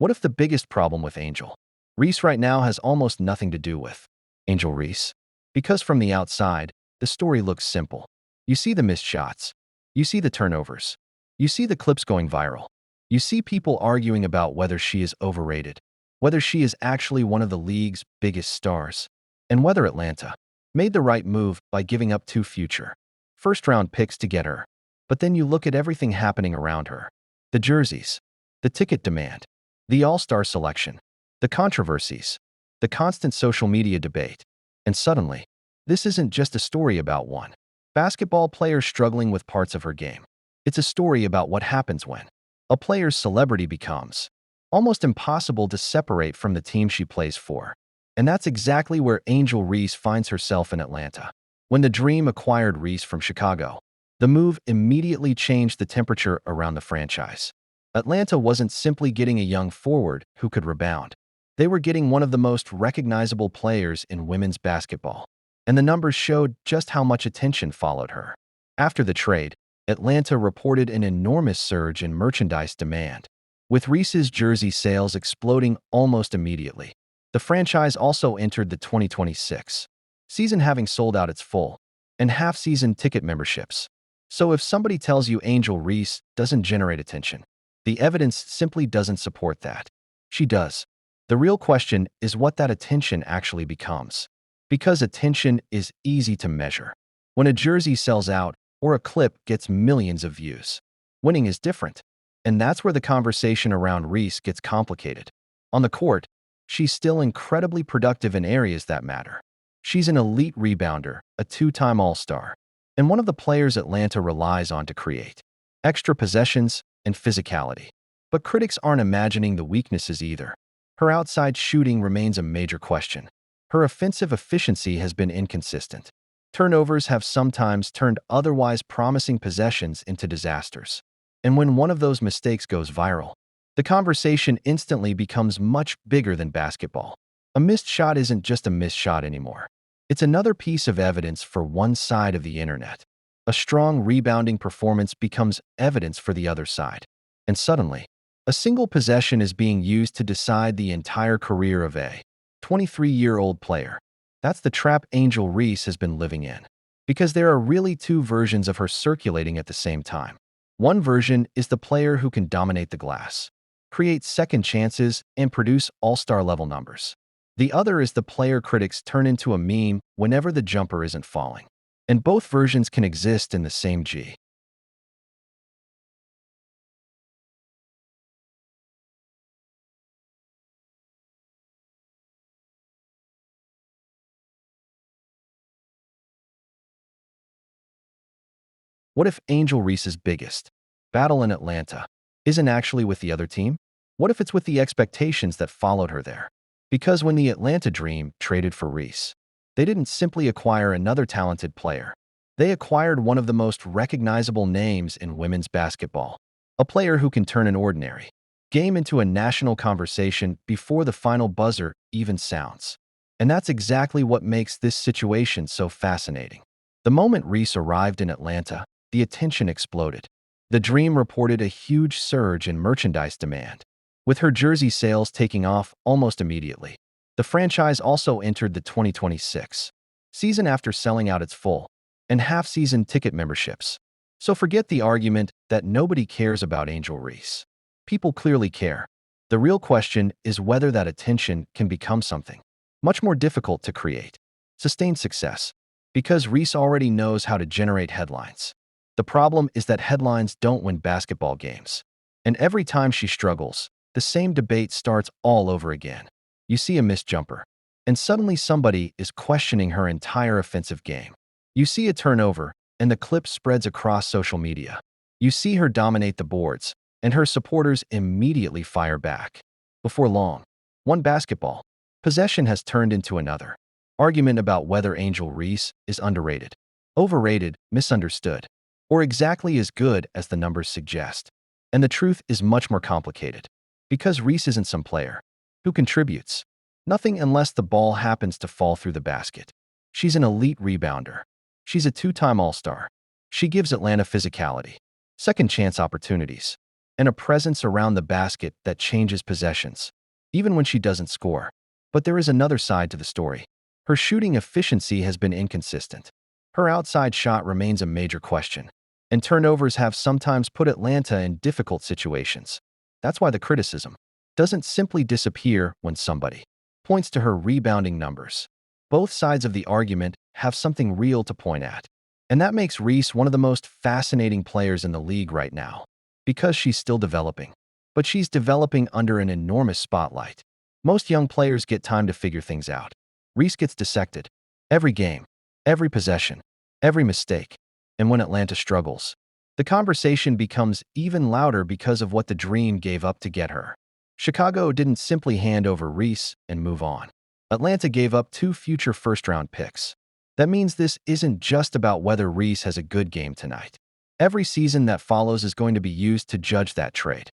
What if the biggest problem with Angel Reese right now has almost nothing to do with Angel Reese? Because from the outside, the story looks simple. You see the missed shots. You see the turnovers. You see the clips going viral. You see people arguing about whether she is overrated, whether she is actually one of the league's biggest stars, and whether Atlanta made the right move by giving up 2 future first-round picks to get her. But then you look at everything happening around her. The jerseys, the ticket demand, the all-star selection, the controversies, the constant social media debate. And suddenly, this isn't just a story about one basketball player struggling with parts of her game. It's a story about what happens when a player's celebrity becomes almost impossible to separate from the team she plays for. And that's exactly where Angel Reese finds herself in Atlanta. When the Dream acquired Reese from Chicago, the move immediately changed the temperature around the franchise. Atlanta wasn't simply getting a young forward who could rebound. They were getting one of the most recognizable players in women's basketball. And the numbers showed just how much attention followed her. After the trade, Atlanta reported an enormous surge in merchandise demand, with Reese's jersey sales exploding almost immediately. The franchise also entered the 2026 season having sold out its full and half-season ticket memberships. So if somebody tells you Angel Reese doesn't generate attention, the evidence simply doesn't support that. She does. The real question is what that attention actually becomes. Because attention is easy to measure. When a jersey sells out or a clip gets millions of views, winning is different. And that's where the conversation around Reese gets complicated. On the court, she's still incredibly productive in areas that matter. She's an elite rebounder, a 2-time All-Star, and one of the players Atlanta relies on to create extra possessions and physicality. But critics aren't imagining the weaknesses either. Her outside shooting remains a major question. Her offensive efficiency has been inconsistent. Turnovers have sometimes turned otherwise promising possessions into disasters. And when one of those mistakes goes viral, the conversation instantly becomes much bigger than basketball. A missed shot isn't just a missed shot anymore. It's another piece of evidence for one side of the internet. A strong rebounding performance becomes evidence for the other side. And suddenly, a single possession is being used to decide the entire career of a 23-year-old player. That's the trap Angel Reese has been living in. Because there are really 2 versions of her circulating at the same time. One version is the player who can dominate the glass, create second chances, and produce all-star level numbers. The other is the player critics turn into a meme whenever the jumper isn't falling. And both versions can exist in the same G. What if Angel Reese's biggest battle in Atlanta isn't actually with the other team? What if it's with the expectations that followed her there? Because when the Atlanta Dream traded for Reese, they didn't simply acquire another talented player. They acquired one of the most recognizable names in women's basketball, a player who can turn an ordinary game into a national conversation before the final buzzer even sounds. And that's exactly what makes this situation so fascinating. The moment Reese arrived in Atlanta, the attention exploded. The Dream reported a huge surge in merchandise demand, with her jersey sales taking off almost immediately. The franchise also entered the 2026 season after selling out its full and half-season ticket memberships. So forget the argument that nobody cares about Angel Reese. People clearly care. The real question is whether that attention can become something much more difficult to create. Sustained success. Because Reese already knows how to generate headlines. The problem is that headlines don't win basketball games. And every time she struggles, the same debate starts all over again. You see a missed jumper, and suddenly somebody is questioning her entire offensive game. You see a turnover, and the clip spreads across social media. You see her dominate the boards, and her supporters immediately fire back. Before long, one basketball possession has turned into another argument about whether Angel Reese is underrated, overrated, misunderstood, or exactly as good as the numbers suggest. And the truth is much more complicated. Because Reese isn't some player who contributes nothing unless the ball happens to fall through the basket. She's an elite rebounder. She's a 2-time All-Star. She gives Atlanta physicality, second chance opportunities, and a presence around the basket that changes possessions, even when she doesn't score. But there is another side to the story. Her shooting efficiency has been inconsistent. Her outside shot remains a major question, and turnovers have sometimes put Atlanta in difficult situations. That's why the criticism doesn't simply disappear when somebody points to her rebounding numbers. Both sides of the argument have something real to point at. And that makes Reese one of the most fascinating players in the league right now, because she's still developing. But she's developing under an enormous spotlight. Most young players get time to figure things out. Reese gets dissected. Every game, every possession, every mistake. And when Atlanta struggles, the conversation becomes even louder because of what the Dream gave up to get her. Chicago didn't simply hand over Reese and move on. Atlanta gave up 2 future first-round picks. That means this isn't just about whether Reese has a good game tonight. Every season that follows is going to be used to judge that trade.